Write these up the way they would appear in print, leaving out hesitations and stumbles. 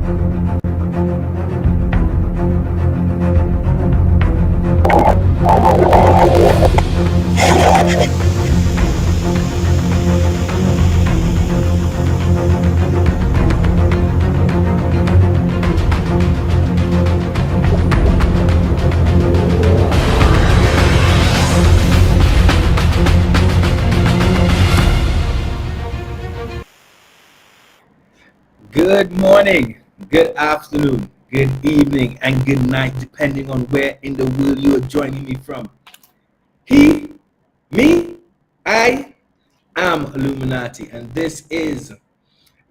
Good morning, good afternoon, good evening, and good night, depending on where in the world you are joining me from. He, me, I am Alluminati, and this is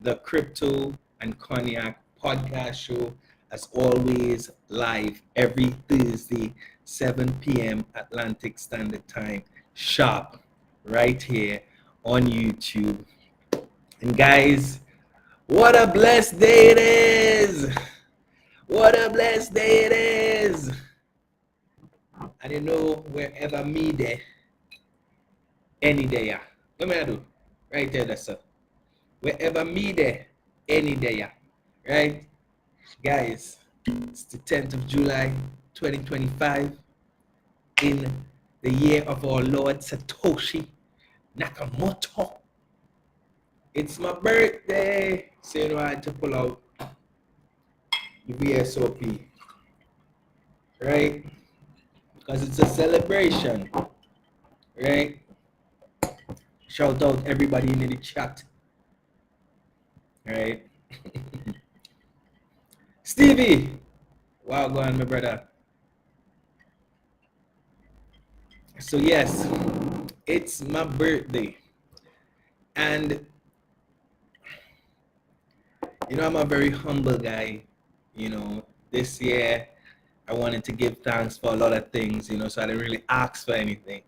the Crypto and Cognac podcast show, as always, live every Thursday, 7 p.m. Atlantic Standard Time, sharp, right here on YouTube. And guys, what a blessed day it is! What a blessed day it is! And you know, wherever me there, any day, yeah. What may I do? Right there, that's it. Wherever me there, any day, yeah. Right? Guys, it's the 10th of July, 2025, in the year of our Lord Satoshi Nakamoto. It's my birthday, so you know I had to pull out the VSOP, right? Because it's a celebration, right? Shout out everybody in the chat, right? Stevie, wow, go on, my brother. So yes, it's my birthday, and you know, I'm a very humble guy. You know, this year I wanted to give thanks for a lot of things, you know, so I didn't really ask for anything.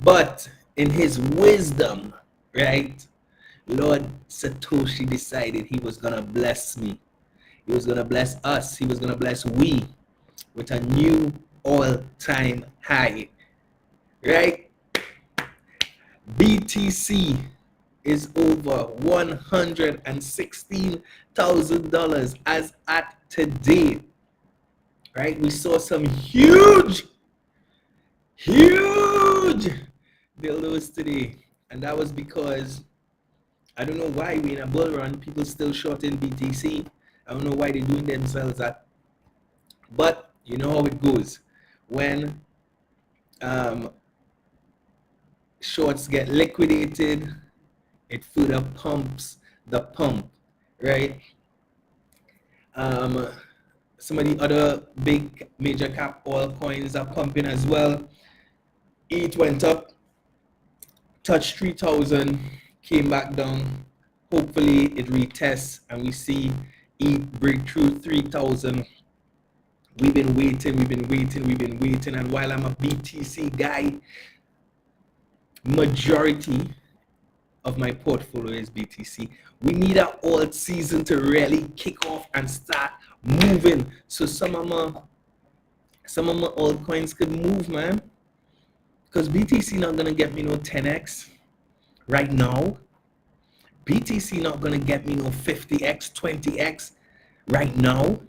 But in his wisdom, right, Lord Satoshi decided he was gonna bless me. He was gonna bless us. He was gonna bless we with a new all-time high, right? BTC is over $116,000 as at today, right? We saw some huge dildos today, and that was because I don't know why we in a bull run, people still shorting BTC. I don't know why they're doing themselves that, but you know how it goes when shorts get liquidated. It further pumps the pump, right? Some of the other big major cap oil coins are pumping as well. ETH went up, touched 3,000, came back down. Hopefully it retests and we see ETH break through 3,000. We've been waiting, and while I'm a BTC guy, majority of my portfolio is BTC. We need an alt season to really kick off and start moving. So some of my altcoins could move, man. Because BTC not gonna get me no 10x right now. BTC not gonna get me no 50x, 20x right now.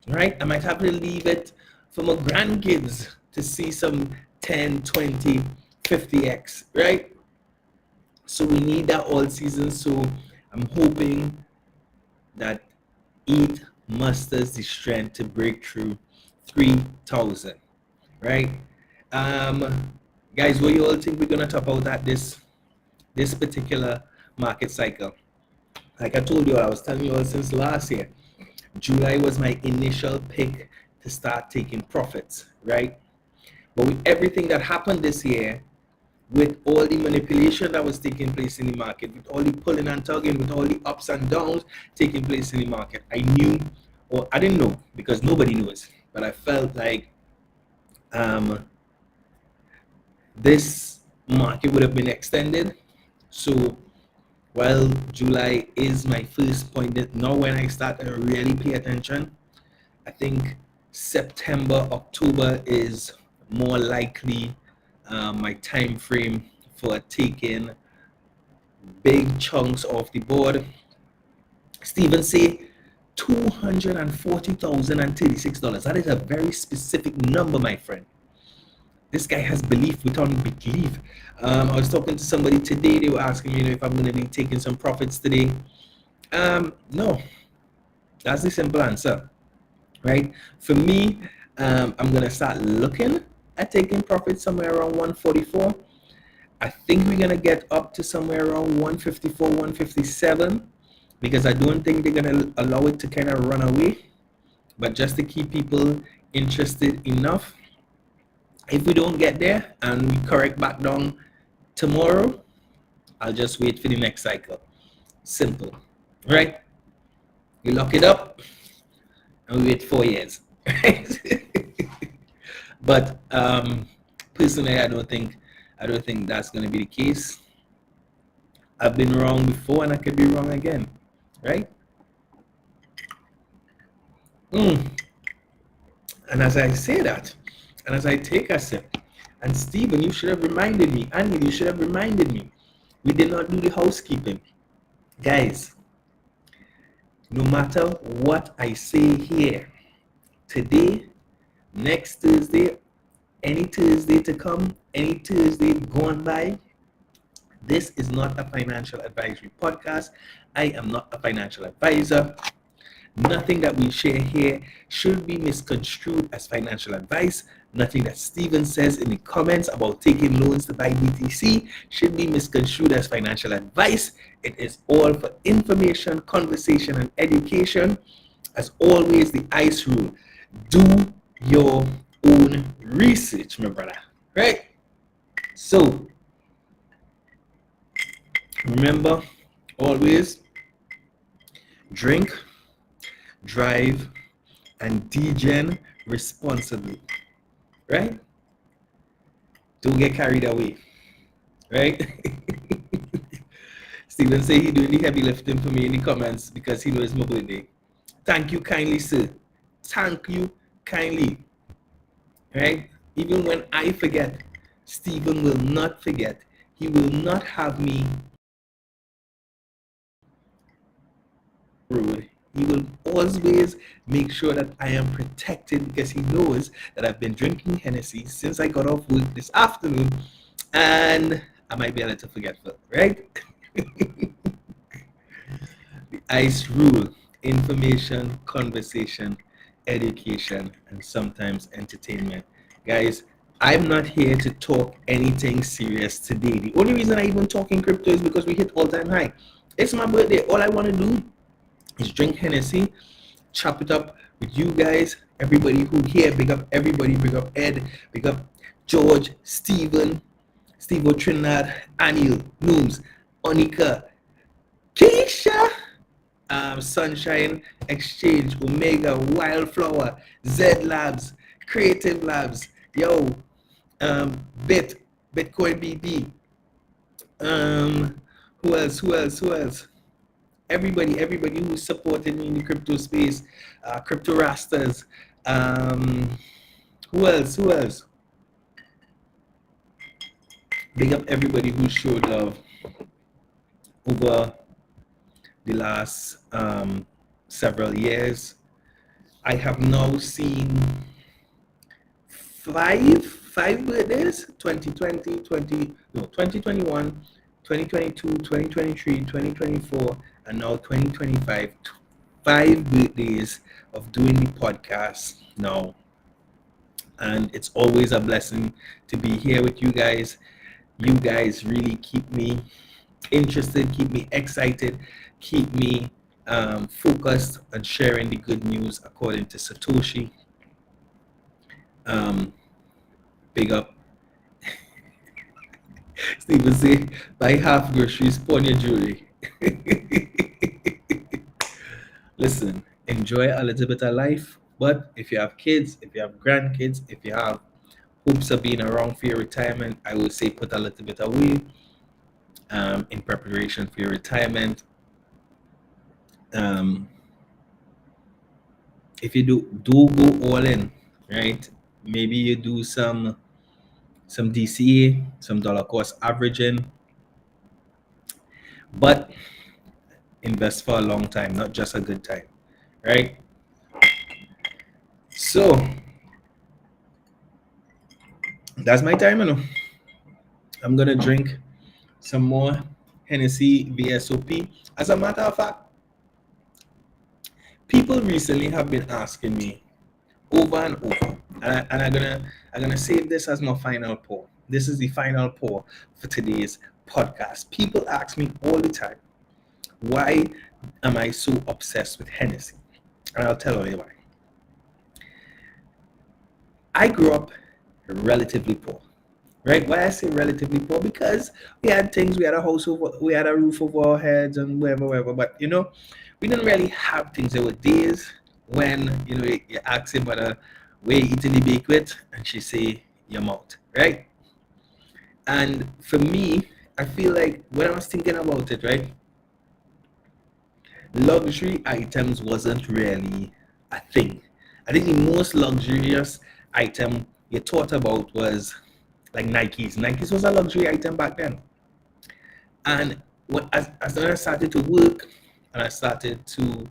Right? I might have to leave it for my grandkids to see some 10, 20, 50x, right? So we need that all season. So I'm hoping that ETH musters the strength to break through 3,000, right? Guys, what you all think we're gonna top out at this particular market cycle? Like I told you, I was telling you all since last year, July was my initial pick to start taking profits, right? But with everything that happened this year, with all the manipulation that was taking place in the market, with all the pulling and tugging, with all the ups and downs taking place in the market, I knew, or I didn't know because nobody knows, but I felt like this market would have been extended. So while July is my first point, that now when I start to really pay attention, I think September, October is more likely my time frame for taking big chunks off the board. Stephen say $240,036. That is a very specific number, my friend. This guy has belief without belief. I was talking to somebody today. They were asking me, if I'm going to be taking some profits today. No, that's the simple answer, right? For me, I'm going to start looking at taking profits somewhere around 144. I think we're going to get up to somewhere around 154, 157, because I don't think they're going to allow it to kind of run away. But just to keep people interested enough, if we don't get there and we correct back down tomorrow, I'll just wait for the next cycle. Simple, right? We lock it up and we wait 4 years, right? But personally, I don't think that's going to be the case. I've been wrong before and I could be wrong again, right? And as I say that, and as I take a sip, and Stephen, you should have reminded me, Andy, you should have reminded me, we did not do the housekeeping. Guys, no matter what I say here, today, next Thursday, any Thursday to come, any Thursday gone by, this is not a financial advisory podcast. I am not a financial advisor. Nothing that we share here should be misconstrued as financial advice. Nothing that Steven says in the comments about taking loans to buy BTC should be misconstrued as financial advice. It is all for information, conversation, and education. As always, the ICE rule: do your own research, my brother. Right? So, remember, always drink, drive, and degen responsibly, right? Don't get carried away, right? Steven say he doing the heavy lifting for me in the comments because he knows my birthday. Thank you kindly, sir. Thank you kindly, right? Even when I forget, Steven will not forget. He will not have me rude. He will always make sure that I am protected because he knows that I've been drinking Hennessy since I got off work this afternoon and I might be a little forgetful, right? The ICE rule: information, conversation, education, and sometimes entertainment. Guys, I'm not here to talk anything serious today. The only reason I even talk in crypto is because we hit all-time high. It's my birthday. All I want to do is drink Hennessy, chop it up with you guys, everybody who here. Big up everybody, big up Ed, big up George, Stephen, Steve Trinidad, Anil, Nooms, Onika, Keisha, Sunshine Exchange, Omega, Wildflower, Z Labs, Creative Labs, yo, Bitcoin BB, who else? Everybody who's supported me in the crypto space, Crypto Rastas, who else? Big up everybody who showed love over the last several years. I have now seen five birthdays: 2020, 2021, 2022, 2023, 2024, and now 2025. 5 birthdays of doing the podcast now, and it's always a blessing to be here with you guys. You guys really keep me interested, keep me excited, keep me focused on sharing the good news according to Satoshi. Big up. Stephen say, buy half groceries, pawn your jewelry. Listen, enjoy a little bit of life, but if you have kids, if you have grandkids, if you have hopes of being around for your retirement, I would say put a little bit away in preparation for your retirement. If you do go all in, right? Maybe you do some DCA, some dollar cost averaging, but invest for a long time, not just a good time, right? So that's my time, you know. I'm gonna drink some more Hennessy VSOP. As a matter of fact, people recently have been asking me over and over, and I'm gonna save this as my final pour. This is the final pour for today's podcast. People ask me all the time, why am I so obsessed with Hennessy? And I'll tell you why. I grew up relatively poor, right? Why I say relatively poor? Because we had things, we had a house over, we had a roof over our heads and whatever. But you know, we didn't really have things. There were days when you ask him whether where you eating the bake with, and she say your mouth, right? And for me, I feel like when I was thinking about it, right, luxury items wasn't really a thing. I think the most luxurious item you thought about was like Nikes. Nikes was a luxury item back then. And as I started to work and I started to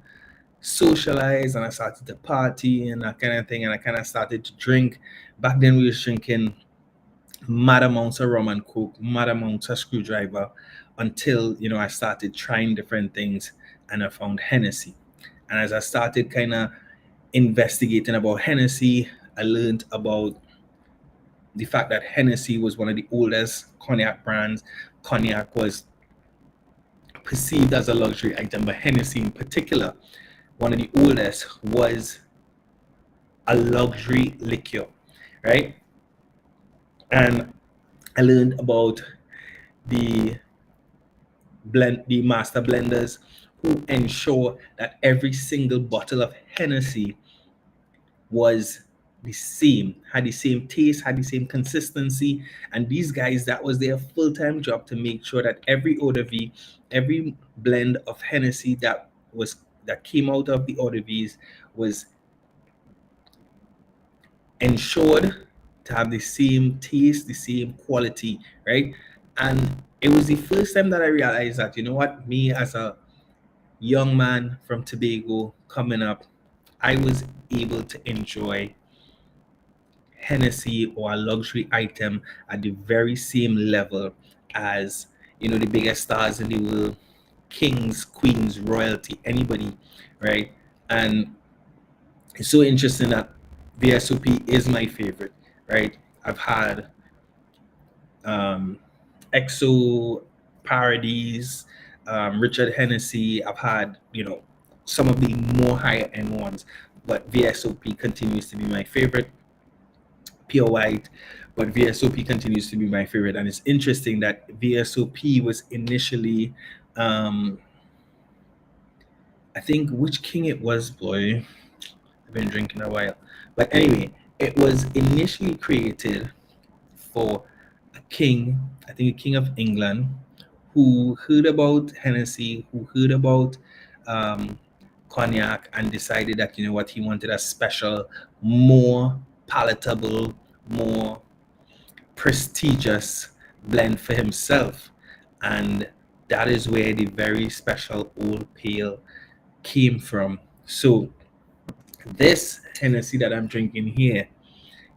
socialize and I started to party and that kind of thing, and I kind of started to drink. Back then we were drinking mad amounts of rum and coke, mad amounts of screwdriver, until I started trying different things and I found Hennessy. And as I started kind of investigating about Hennessy, I learned about the fact that Hennessy was one of the oldest cognac brands. Cognac was perceived as a luxury item, but Hennessy in particular, one of the oldest, was a luxury liquor, right? And I learned about the the master blenders who ensure that every single bottle of Hennessy was the same, had the same taste, had the same consistency. And these guys, that was their full-time job, to make sure that every eau de vie, every blend of Hennessy that came out of the eau de vies was ensured to have the same taste, the same quality, right? And it was the first time that I realized that, you know what, me as a young man from Tobago coming up, I was able to enjoy Hennessy or a luxury item at the very same level as the biggest stars in the world, kings, queens, royalty, anybody, right? And it's so interesting that VSOP is my favorite, right? I've had EXO parodies, Richard Hennessy. I've had some of the more higher end ones, but VSOP continues to be my favorite. Pure white, but VSOP continues to be my favorite. And it's interesting that VSOP was initially, I think which king it was, boy. I've been drinking a while. But anyway, it was initially created for a king, I think a king of England, who heard about Hennessy, who heard about cognac, and decided that, you know what, he wanted a special, more palatable, more prestigious blend for himself. And that is where the very special old pale came from. So this Hennessy that I'm drinking here,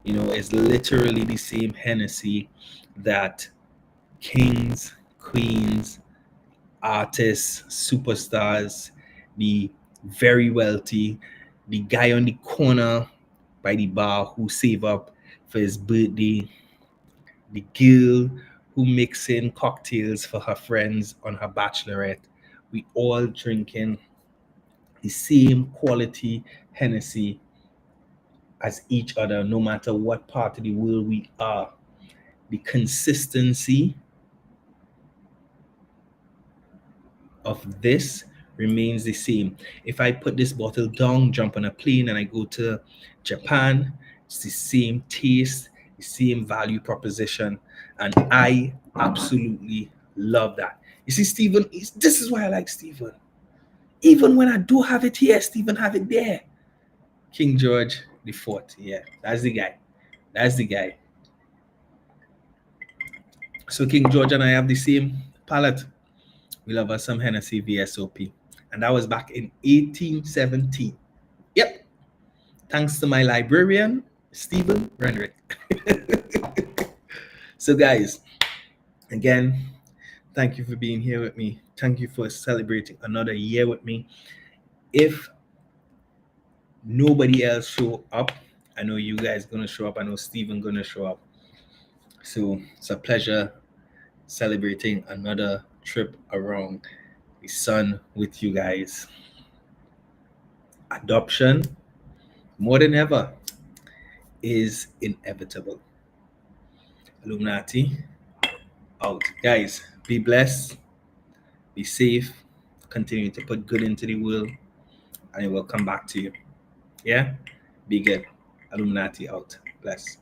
is literally the same Hennessy that kings, queens, artists, superstars, the very wealthy, the guy on the corner by the bar who save up for his birthday, the girl who mixing cocktails for her friends on her bachelorette. We all drinking the same quality Hennessy as each other, no matter what part of the world we are. The consistency of this remains the same. If I put this bottle down, jump on a plane, and I go to Japan, it's the same taste, the same value proposition, and I absolutely love that. You see, Stephen, this is why I like Stephen. Even when I do have it here, Stephen have it there. King George the Fourth, yeah, that's the guy. That's the guy. So King George and I have the same palate. We love us some Hennessy VSOP. And that was back in 1817. Yep. Thanks to my librarian, Stephen Renrick. So guys, again, thank you for being here with me. Thank you for celebrating another year with me. If nobody else show up, I know you guys gonna show up. I know Stephen gonna show up. So it's a pleasure celebrating another trip around the sun with you guys. Adoption, more than ever, is inevitable. Illuminati out. Guys, be blessed, be safe, continue to put good into the world, and it will come back to you. Yeah? Be good. Illuminati out. Bless.